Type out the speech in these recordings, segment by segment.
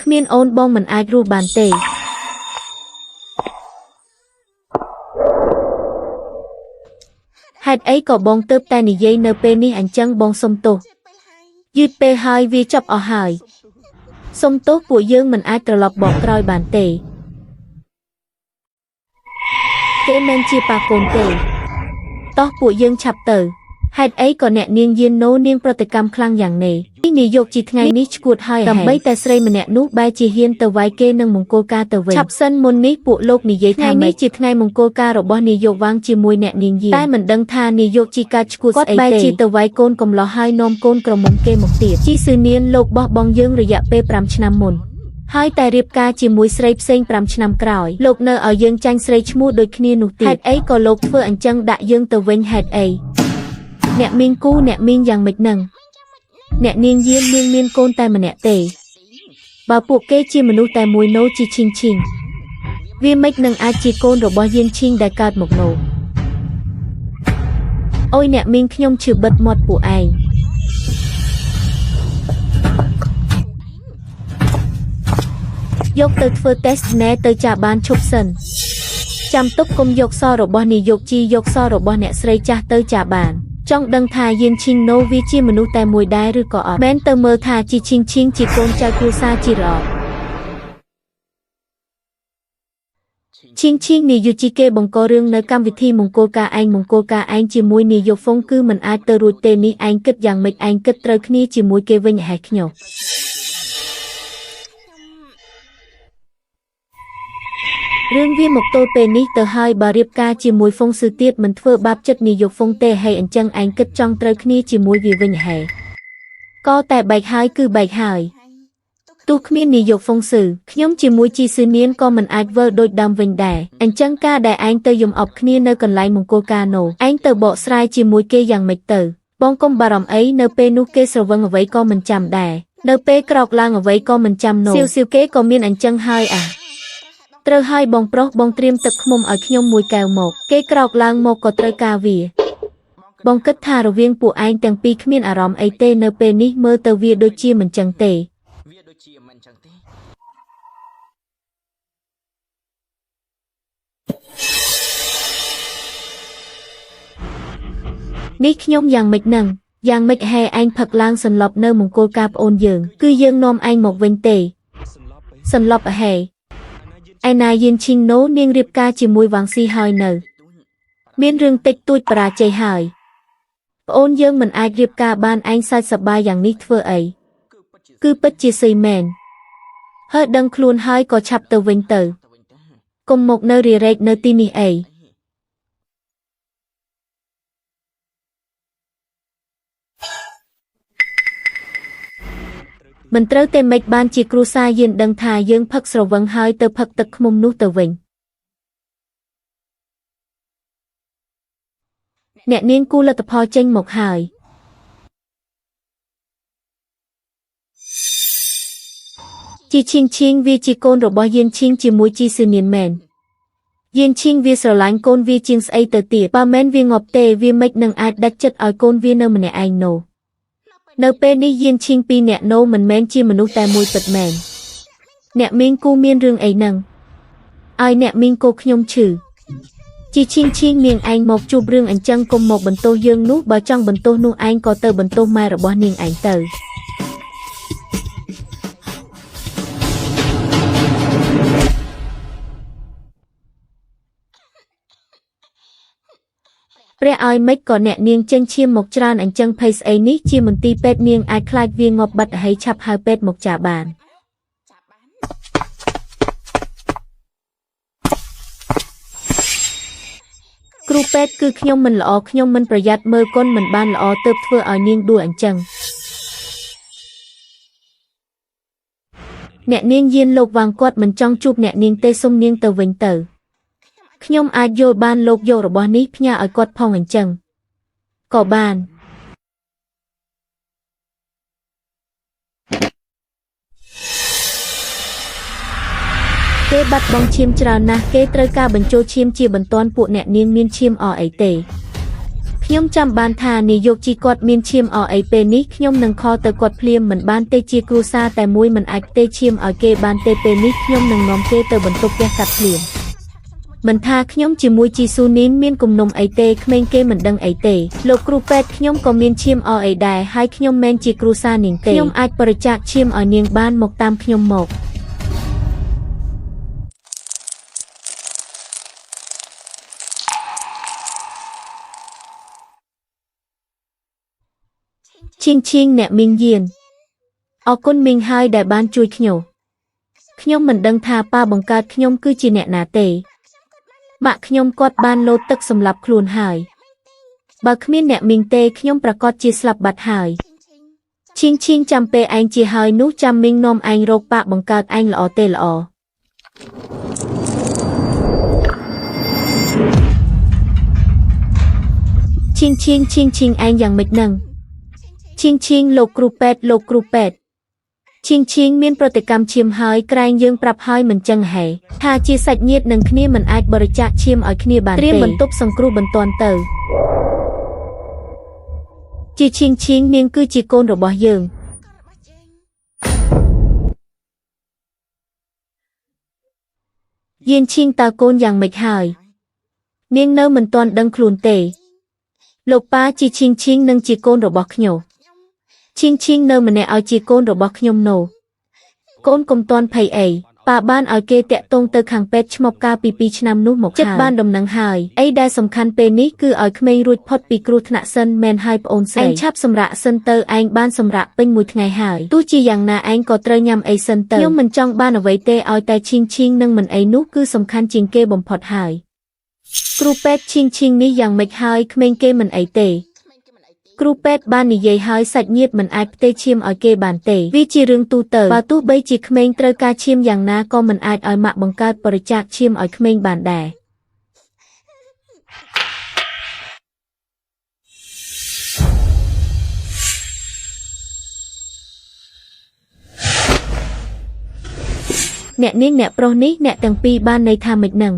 គ្មានអូនបងមិនអាចរស់បានទេហេតុអីក៏បងទើបតែនិយាយនៅពេលនេះអញ្ចឹងបងសុំទោសយឺតពេលហើយវាចប់អស់ហើយសុំទោសពួកយើងមិនអាចត្រឡប់បកក្រោយបានទេគេមិនជាប៉ាកូនទេតោះពួកយើងឆាប់ទៅហេតុអីក៏អ្នកនាងយានណូនាងប្រតិកម្មខ្លាំងយ៉ាងនេះនាយកជាថ្ងៃនេះឈួតហើយដើម្បីតែស្រីម្នាក់នោះបែរជាហ៊ានទៅវាយគេនឹងមង្គលការទៅវិញឆាប់សិនមុននេះពួកលោកនិយាយថានេះជាថ្ងៃមង្គលការរបស់នាយកវាងជាមួយអ្នកនាងយានតែមិនដឹងថានាយកជីកាឈួតស្អីទេគាត់បែរជាទៅវាយកូនកំឡោះហើយនាំកូនក្រមុំគេមកទៀតជីស៊ឺនានលោកបោះបង់យើងរយៈពេល5ឆ្នាំមុនហើយតែរៀបការជាមួយស្រីផ្សេង5ឆ្នាំក្រោយលោកនៅឲ្យយើងចាញ់ស្រីឈ្មោះដូចគ្នានោះទៀតហេតុអីក៏លោកធ្វើអញ្ចឹងដាក់យើងទៅវិញហេតុអីអ្នកមីងគូអ្នកមីងយ៉ាងម៉េចនឹងអ្នកនាងយាននាងមានកូនតែម្នាក់ទេបើពួកគេជាមនុស្សតែមួយណូជីឈីងឈីងវាមិននឹងអាចជាកូនរបស់យានឈីងដែលកើតមកណូអូយអ្នកមីងខ្ញុំឈឺបិទមាត់ពួកឯងយកទៅធ្វើតេស្តណែទៅចាបានឈប់សិនចាំទុកគុំយកសរបស់នាយកជីយកសរបស់អ្នកស្រីចាស់ទៅចាបានចង់ដឹងថាយានឈីងណូវាជាមនុស្សតែមួយដែរឬក៏អត់មែនទៅមើលថាជីឈីងឈីងជាកូនចៅគ្រួសារជីរ៉ឈីងឈីងនាយកជីគេបង្ករឿងនៅកម្មវិធីមង្គលការឯងមង្គលការឯងជាមួយនាយកហ្វុងគឺមិនអាចទៅរួចទេនេះឯងគិតយ៉ាងម៉េចឯងគិតត្រូវគ្នាជាមួយគេវិញហេះខ្ញុំរឿងវាមកទល់ពេលនេះទៅហើយបើរៀបការជាមួយហ្វុងស៊ឺទៀតមិនធ្វើបាបចិត្តនាយកហ្វុងទេហេអញ្ចឹងឯងគិតចង់ត្រូវគ្នាជាមួយវាវិញហេក៏តែបែកហើយគឺបែកហើយទោះគ្មាននាយកហ្វុងស៊ឺខ្ញុំជាមួយជីស៊ឺនានក៏មិនអាចវិលដូចដើមវិញដែរអញ្ចឹងការដែលឯងទៅយំអប់គ្នានៅកន្លែងមង្គលការនោះឯងទៅបកស្រាយជាមួយគេយ៉ាងម៉េចទៅបងកុំបារម្ភអីនៅពេលនោះគេស្រវឹងអ្វីក៏មិនចាំដែរនៅពេលក្រោកឡើងអ្វីក៏មិនចាំនោះសៀវគេក៏មានអញ្ចឹងហើយត្រូវហើយបងប្រុសបងត្រៀមទឹកឃ្មុំឲ្យខ្ញុំមួយកែវមកគេក្រោកឡើងមកក៏ត្រូវការវាបងគិតថារវាងពួកឯងទាំងពីរគ្មានអារម្មណ៍អីទេនៅពេលនេះមើលទៅវាដូចជាមិនចឹងទេនេះខ្ញុំយ៉ាងម៉េចនឹងយ៉ាងម៉េចហេឯងផឹកឡើងសន្លប់នៅមង្គលការប្អូនយើងគឺយើងនាំឯងមកវិញទេសន្លប់ហេឯណាយានឈីងណូនាងរៀបការជាមួយវ៉ាងស៊ីហើយនៅមានរឿងតិចតួចបរាជ័យហើយប្អូនយើងមិនអាចរៀបការបានឯងសើចសប្បាយយ៉ាងនេះធ្វើអីគឺពិតជាសីមែនហើយដឹងខ្លួនហើយក៏ឆាប់ទៅវិញទៅកុំមកនៅរារែកនៅទីនេះអីមិនត្រូវទេមិនបានជាគ្រួសារយានដឹងថាយើងផឹកស្រវឹងហើយទៅផឹកទឹកឃ្មុំនោះទៅវិញអ្នកនាងគូលទ្ធផលចេញមកហើយជីឈីងឈីងវាជាកូនរបស់យានឈីងជាមួយជីស៊ឺនានមែនយានឈីងវាស្រឡាញ់កូនវាជាងស្អីទៅទៀតបើមែនវាងាប់ទេវាមិននឹងអាចដាច់ចិត្តឲ្យកូនវានៅម្នាក់ឯងនោះនៅពេលនេះយានឈីងពីរអ្នកណូមិនមែនជាមនុស្សតែមួយពិតមែនអ្នកមីងគូមានរឿងអីនឹងឲ្យអ្នកមីងគូខ្ញុំឈឺជីឈីងឈីងនាងឯងមកជួបរឿងអញ្ចឹងកុំមកបន្ទោសយើងនោះបើចង់បន្ទោសនោះឯងក៏ទៅបន្ទោសម៉ែរបស់នាងឯងទៅព្រះឲ្យម៉េចក៏អ្នកនាងចេញឈាមមកច្រើនអញ្ចឹងភ័យស្អីនេះជាមន្ទីរពេទ្យនាងអាចខ្លាចវាងាប់បាត់ហើយឆាប់ហៅពេទ្យមកចាបានគ្រូពេទ្យគឺខ្ញុំមិនល្អខ្ញុំមិនប្រយ័ត្នមើលកុនមិនបានល្អទើបធ្វើឲ្យនាងដួលអញ្ចឹងអ្នកនាងយានលោកវាងគាត់មិនចង់ជួបអ្នកនាងទេសុំនាងទៅវិញទៅខ្ញុំអាចយល់បានលោកយករបស់នេះផ្ញើឲ្យគាត់ផងអញ្ចឹងក៏បានគេបាត់បង់ឈាមច្រើនណាស់គេត្រូវការបញ្ចូលឈាមជាបន្ទាន់ពួកអ្នកនាងមានឈាមអអីទេ ខ្ញុំចាំបានថានាយកជីគាត់មានឈាមអអីពេលនេះខ្ញុំនឹងខលទៅគាត់ភ្លាមមិនបានទេជាគ្រួសារតែមួយមិនអាចទេឈាមឲ្យគេបានទេពេលនេះខ្ញុំនឹងនាំគេទៅបន្ទប់ផ្ទះកាត់ភ្លាមមិនថាខ្ញុំជាមួយជីស៊ូនីនមានគំនុំអីទេក្មេងគេមិនដឹងអីទេលោកគ្រូពេទ្យខ្ញុំក៏មានឈាមអអីដែរហើយខ្ញុំមិនជាគ្រួសារនាងទេខ្ញុំអាចបរិច្ចាគឈាមឲ្យនាងបានមកតាមខ្ញុំមកឈៀងអ្នកមីងយានអរគុណមីងហើយដែលបានជួយខ្ញុំមិនដឹងថាប៉ាបង្កើតខ្ញុំគឺជាអ្នកណាទេម៉ាក់ខ្ញុំគាត់បានលោតទឹកសម្លាប់ខ្លួនហើយបើគ្មានអ្នកមីងទេខ្ញុំប្រកាសជាស្លាប់បាត់ហើយឈៀងចាំពេលឯងជាហើយនោះចាំមីងនាំឯងរកប៉ាបង្កើតឯងល្អទេល្អឈៀងឯងយ៉ាងម៉េចនឹងឈៀងលោកគ្រូពេទ្យឈៀងមានប្រតិកម្មឈាមហើយក្រែងយើងប្រាប់ហើយមិនចឹងហេថាជាសាច់ញាតិនឹងគ្នាមិនអាចបរិច្ចាគឈាមឲ្យគ្នាបានទេត្រៀមបន្ទប់សង្គ្រោះបន្ទាន់ទៅជាឈៀងនាងគឺជាកូនរបស់យើងយានឈៀងតើកូនយ៉ាងម៉េចហើយនាងនៅមិនទាន់ដឹងខ្លួនទេលោកប៉ាជាឈៀងនឹងជាកូនរបស់ខ្ញុំឈៀងនៅម្នាក់ឲ្យជាកូនរបស់ខ្ញុំនោះកូនកុំទាន់ភ័យអីប៉ាបានឲ្យគេតាក់ទងទៅខាងពេទ្យឈ្មោះកាលពី2ឆ្នាំនោះមកចិត្តបានដំណឹងហើយអីដែលសំខាន់ពេលនេះគឺឲ្យក្មេងរួចផុតពីគ្រោះថ្នាក់សិនមែនហើយប្អូនស្រីឯងឆាប់សម្រាកសិនទៅឯងបានសម្រាកពេញមួយថ្ងៃហើយទោះជាយ៉ាងណាឯងក៏ត្រូវញ៉ាំអីសិនទៅខ្ញុំមិនចង់បានអ្វីទេឲ្យតែឈៀងនឹងមិនអីនោះគឺសំខាន់ជាងគេបំផុតហើយគ្រូពេទ្យឈៀងនេះយ៉ាងម៉េចហើយក្មេងគេមិនអីទេគ្រូពេទ្យបាននិយាយហើយសាច់ញាតិមិនអាចផ្ទេរឈាមឲ្យគេបានទេវាជារឿងទូទៅបើទោះបីជាក្មេងត្រូវការឈាមយ៉ាងណាក៏មិនអាចឲ្យម៉ាក់បង្កើតបរិច្ចាគឈាមឲ្យក្មេងបានដែរអ្នកនាងអ្នកប្រុសនេះអ្នកទាំងពីរបានន័យថាម៉េចនឹង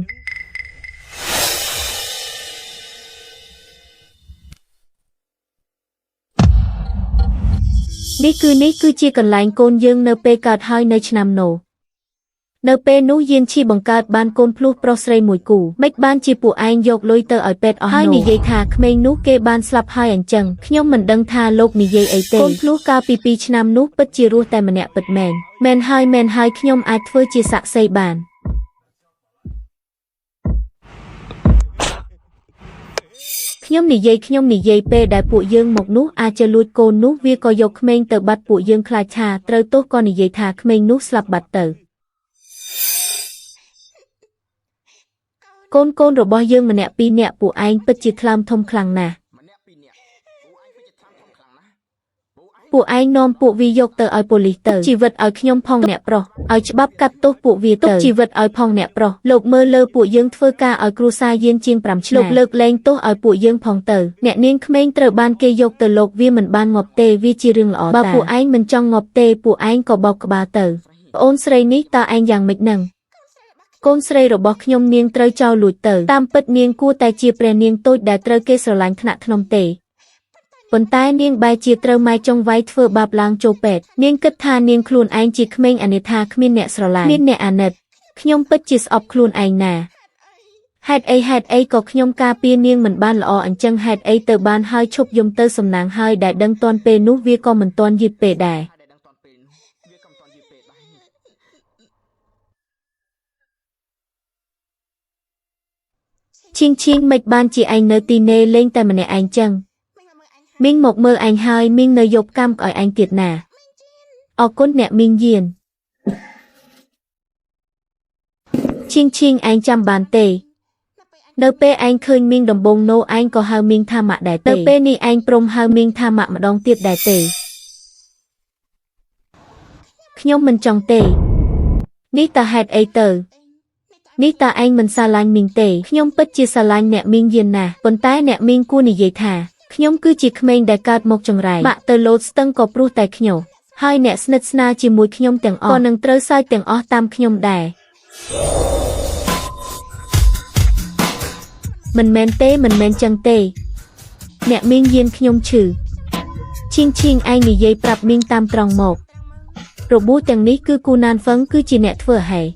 នេះគឺជាកន្លែងកូនយើងនៅពេលកើតហើយនៅឆ្នាំនោះនៅពេលនោះយានឈីបង្កើតបានកូនភ្លោះប្រុសស្រីមួយគូមិនបានជាពួកឯងយកលុយទៅឲ្យពេទ្យអស់ហើយនិយាយថាក្មេងនោះគេបានស្លាប់ហើយអញ្ចឹងខ្ញុំមិនដឹងថាលោកនិយាយអីទេកូនភ្លោះកាលពី2ឆ្នាំនោះពិតជារស់តែម្នាក់ពិតមែនហើយខ្ញុំអាចធ្វើជាសាក្សីបានខ្ញុំនិយាយពេលដែលពួកយើងមកនោះអាចจะលួចកូននោះវាក៏យកក្មេងទៅបាត់ពួកយើងខ្លាចថាត្រូវទោសក៏និយាយថាក្មេងនោះស្លាប់បាត់ទៅកូនរបស់យើងម្នាក់ពីរនាក់ពួកឯងពិតជាថ្លើមធំខ្លាំងណាស់ពួកឯងនាំពួកវាយកទៅឲ្យប៉ូលីសទៅជីវិតឲ្យខ្ញុំផងអ្នកប្រុសឲ្យច្បាប់កាត់ទោសពួកវាទៅជីវិតឲ្យផងអ្នកប្រុសលោកមើលលើពួកយើងធ្វើការឲ្យគ្រួសារយានជាង5ឆ្នាំលោកលើកលែងទោសឲ្យពួកយើងផងទៅអ្នកនាងក្មេងត្រូវបានគេយកទៅលោកវាមិនបានងាប់ទេវាជារឿងល្អបើពួកឯងមិនចង់ងាប់ទេពួកឯងក៏បោកក្បាលទៅប្អូនស្រីនេះតើឯងយ៉ាងម៉េចនឹងកូនស្រីរបស់ខ្ញុំនាងត្រូវចោលលួចទៅតាមពិតនាងគួរតែជាព្រះនាងតូចដែលត្រូវគេស្រឡាញ់ថ្នាក់ថ្នមទេប៉ុន្តែនាងបែរជាត្រូវម៉ែចុងវាយធ្វើបាបឡើងចូលពេទ្យនាងគិតថានាងខ្លួនឯងជាក្មេងអានេថាគ្មានអ្នកស្រឡាញ់គ្មានអ្នកអាណិតខ្ញុំពិតជាស្អប់ខ្លួនឯងណាហេតុអីក៏ខ្ញុំការពារនាងមិនបានល្អអញ្ចឹងហេតុអីទៅបានហើយឈប់យំទៅសំណាងហើយដែលដឹងតាន់ពេលនោះវាក៏មិនតាន់យឺតពេកដែរឈៀងមិនបានជាឯងនៅទីនេះលេងតែម្នាក់ឯងចឹងមីងមកមើលឯងហើយមីងនៅយកកម្មឲ្យឯងទៀតណាអរគុណអ្នកមីងយានឈៀងឯងចាំបានទេនៅពេលឯងឃើញមីងដំបងនោះឯងក៏ហៅមីងថាម៉ាក់ដែរទេទៅពេលនេះឯងព្រមហៅមីងថាម៉ាក់ម្ដងទៀតដែរទេខ្ញុំមិនចង់ទេនេះតើហេតុអីទៅនេះតើឯងមិនស្រឡាញ់មីងទេខ្ញុំពិតជាស្រឡាញ់អ្នកមីងយានណាស់ប៉ុន្តែអ្នកមីងគួរនិយាយថាខ្ញុំគឺជាក្មេងដែលកើតមកចង្រៃបាក់ទៅលោតស្ទឹងក៏ព្រោះតែខ្ញុំហើយអ្នកស្និទ្ធស្នាលជាមួយខ្ញុំទាំងអស់ក៏នឹងត្រូវសើចទាំងអស់តាមខ្ញុំដែរមិនមែនចឹងទេ អ្នកមីងយានខ្ញុំឈឺឈីងឈីងឯងនិយាយប្រាប់មីងតាមត្រង់មករបួសទាំងនេះគឺគូណានហ្វឹងគឺជាអ្នកធ្វើហើយ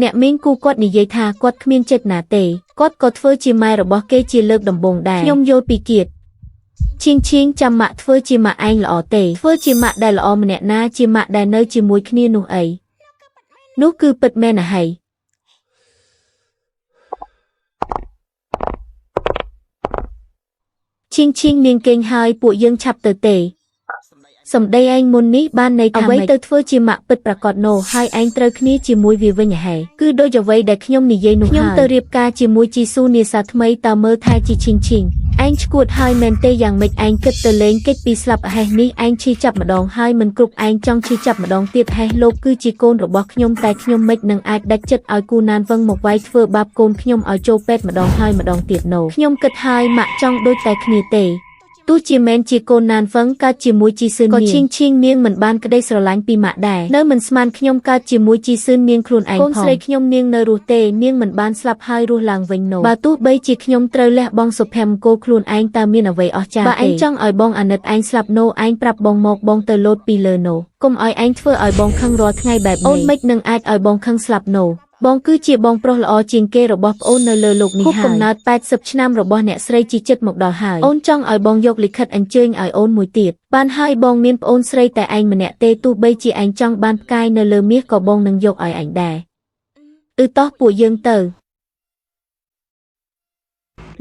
អ្នកមីងគូគាត់និយាយថាគាត់គ្មានចិត្តណាទេគាត់ក៏ធ្វើជាម៉ែរបស់គេជាលើកដំបូងដែរខ្ញុំយល់ពីគៀតឈីងឈីងចាំម៉ាក់ធ្វើជាម៉ាក់ឯងល្អទេធ្វើជាម៉ាក់ដែលល្អម្នាក់ណាជាម៉ាក់ដែលនៅជាមួយគ្នានោះអីនោះគឺពិតមែនណាស់ហើយឈីងឈីងនាងគេងហើយពួកយើងឆាប់ទៅទេសម្ដីឯងមុននេះបានន័យថាអ្វីទៅធ្វើជាម៉ាក់ពិតប្រាកដណូហើយឯងត្រូវគ្នាជាមួយវាវិញហែគឺដូចអ្វីដែលខ្ញុំនិយាយនោះហើយខ្ញុំទៅរៀបការជាមួយជីស៊ូនេសាថ្មីតើមើលថែជីឈីងឈីងឯងឈួតហើយមែនទេយ៉ាងម៉េចឯងគិតទៅលេងកិច្ចពីស្លាប់ហេះនេះឯងឈឺចាប់ម្ដងហើយមិនគ្រប់ឯងចង់ឈឺចាប់ម្ដងទៀតហេះលោកគឺជាកូនរបស់ខ្ញុំតែខ្ញុំមិននឹងអាចដាច់ចិត្តឲ្យគូណានវឹងមកវាយធ្វើបាបកូនខ្ញុំឲ្យចូលពេទ្យម្ដងហើយម្ដងទៀតណូខ្ញុំគិតហើយម៉ាក់ចង់ដូចតែគ្នាទេទោះជាមែនជាកូនណានហ្វឹងកើតជាមួយជីស៊ឿនក៏ឈីងឈីងនាងមិនបានក្តីស្រឡាញ់ពីម៉ាក់ដែរនៅមិនស្មានខ្ញុំកើតជាមួយជីស៊ឿននាងខ្លួនឯងផងកូនស្រីខ្ញុំនាងនៅរស់ទេនាងមិនបានស្លាប់ហើយរស់ឡើងវិញនោះបើទោះបីជាខ្ញុំត្រូវលះបង់សុភមង្គលខ្លួនឯងតើមានអ្វីអស្ចារ្យទេបើឯងចង់ឲ្យបងអាណិតឯងស្លាប់នោះឯងប្រាប់បងមកបងទៅលោតពីលើនោះកុំឲ្យឯងធ្វើឲ្យបងខឹងរាល់ថ្ងៃបែបនេះអូនមិននឹងអាចឲ្យបងខឹងស្លាប់នោះបងគឺជាបងប្រុសល្អជាងគេរបស់ប្អូននៅលើโลกនេះហើយកំណើត80ឆ្នាំរបស់អ្នកស្រីជីចិត្តមកដល់ហើយអូនចង់ឲ្យបងយកលិខិតអញ្ជើញឲ្យអូនមួយទៀតបានហើយបងមានប្អូនស្រីតែឯងម្នាក់ទេទោះបីជាឯងចង់បានផ្កាយនៅលើមាសក៏បងនឹងយកឲ្យឯងដែរតោះពួកយើងទៅ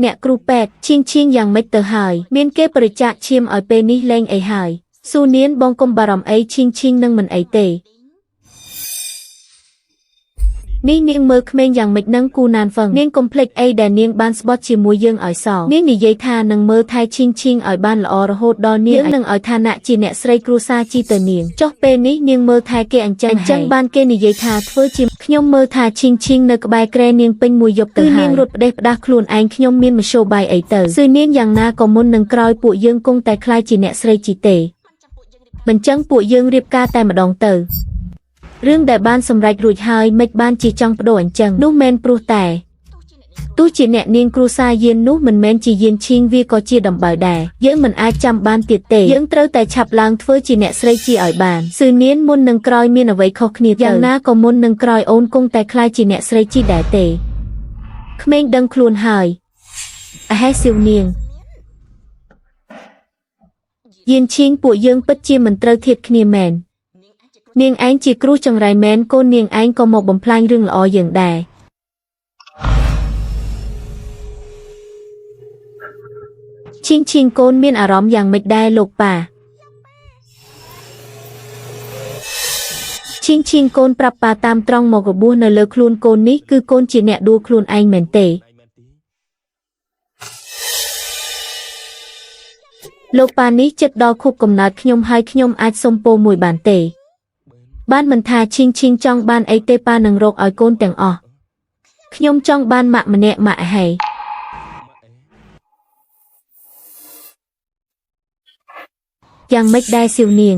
អ្នកគ្រូពេទ្យឈីងយ៉ាងម៉េចទៅហើយមានគេបរិច្ចាគឈាមឲ្យពេលនេះលែងអីហើយស៊ូនៀនបងកុំបារម្ភអីឈីងនឹងមិនអីទេនេះនាងមើលក្មេងយ៉ាងម៉េចនឹងគូណានហ្វឹងនាងកុំភ្លេចអីដែលនាងបានស្បត់ជាមួយយើងឲ្យសោនាងនិយាយថានឹងមើលថែឈីងឲ្យបានល្អរហូតដល់នាងនឹងឲ្យឋានៈជាអ្នកស្រីគ្រួសារជីទៅនាងចុះពេលនេះនាងមើលថែគេអញ្ចឹងបានគេនិយាយថាធ្វើជាខ្ញុំមើលថាឈីងនៅក្បែរក្រែនាងពេញមួយយប់ទៅហើយនាងរត់ផ្ដេសផ្ដាស់ខ្លួនឯងខ្ញុំមានមធ្យោបាយអីទៅស៊ឺនាងយ៉ាងណាក៏មុននឹងក្រោយពួកយើងគង់តែខ្លាចជាអ្នកស្រីជីទេមិនចឹងពួកយើងរៀបការតែម្ដងទៅរឿងដែលបានសម្រេចរួចហើយមិនបានជាចង់បដូរអញ្ចឹងនោះមែនព្រោះតែទោះជាអ្នកនាងគ្រួសារយាននោះមិនមែនជាយានឈីងវាក៏ជាដំបៅដែរយើងមិនអាចចាំបានទៀតទេយើងត្រូវតែឆាប់ឡើងធ្វើជាអ្នកស្រីជាឲ្យបានស៊ឺនៀនមុននឹងក្រោយមានអ្វីខុសគ្នាយ៉ាងណាក៏មុននឹងក្រោយអូនគង់តែខ្លាចជាអ្នកស្រីជីដែរទេក្មេងដឹងខ្លួនហើយអហេស៊ីវនាងយានឈីងពួកយើងពិតជាមិនត្រូវធៀបគ្នាមែននាងឯងជាគ្រូចង្រៃមែនកូននាងឯងក៏មកបំផ្លាញរឿងល្អយើងដែរឈីងកូនមានអារម្មណ៍យ៉ាងម៉េចដែរលោកប៉ាឈីងកូនប្រាប់ប៉ាតាមត្រង់មករបួសនៅលើខ្លួនកូននេះគឺកូនជាអ្នកដួលខ្លួនឯងមែនទេលោកប៉ានេះចិត្តដល់ខួបកំណើតខ្ញុំហើយខ្ញុំអាចសុំពោមួយបានទេបានមិនថាឈីងចង់បានអីទេប៉ានឹងរកឲ្យកូនទាំងអស់ខ្ញុំចង់បានម៉ាក់ម្នាក់ម៉ាក់ហេយ៉ាងម៉េចដែរសៀវនាង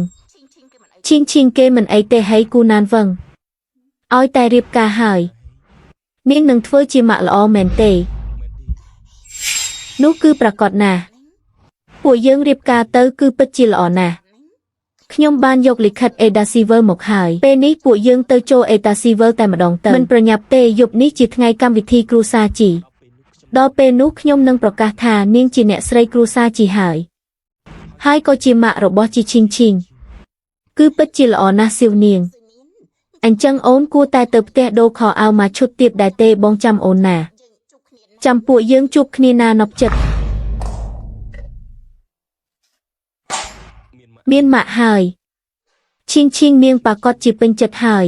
ឈីងគេមិនអីទេហើយគូណានវឹងឲ្យតែរៀបការហើយនាងនឹងធ្វើជាម៉ាក់ល្អមែនទេនោះគឺប្រកាសណាស់ពួកយើងរៀបការទៅគឺពិតជាល្អណាស់ខ្ញុំបានយកលិខិត Ada Silver មកហើយពេលនេះពួកយើងទៅចូល Ada Silver តែម្ដងទៅមិនប្រញាប់ទេយប់នេះជាថ្ងៃកម្មវិធីគ្រួសារជីដល់ពេលនោះខ្ញុំនឹងប្រកាសថានាងជាអ្នកស្រីគ្រួសារជីហើយក៏ជាម៉ាក់របស់ជីឈីងគឺពិតជាល្អណាស់សៀវនាងអញ្ចឹងអូនគួរតែទៅផ្ទះដូរខោអាវមកឈុតទៀតដែរទេបងចាំអូនណាចាំពួកយើងជួបគ្នាណានប់ចិត្តមានម៉ាក់ហើយឈីងនាងប្រកាសជាពេញចិត្តហើយ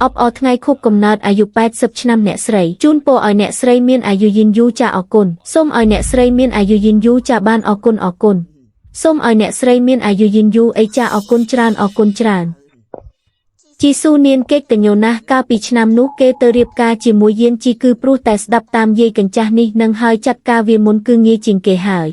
អបអរថ្ងៃខួបកំណើតអាយុ80ឆ្នាំអ្នកស្រីជូនពរឲ្យអ្នកស្រីមានអាយុយឺនយូរចាអរគុណសូមឲ្យអ្នកស្រីមានអាយុយឺនយូរចាបានអរគុណសូមឲ្យអ្នកស្រីមានអាយុយឺនយូរអីចាអរគុណច្រើនជីស៊ូនាងគេកតញូណាស់កាលពីឆ្នាំនោះគេទៅរៀបការជាមួយយានជីគឺព្រោះតែស្ដាប់តាមយាយកញ្ចាស់នេះនឹងហើយចាត់ការវាមុនគឺងាយជាងគេហើយ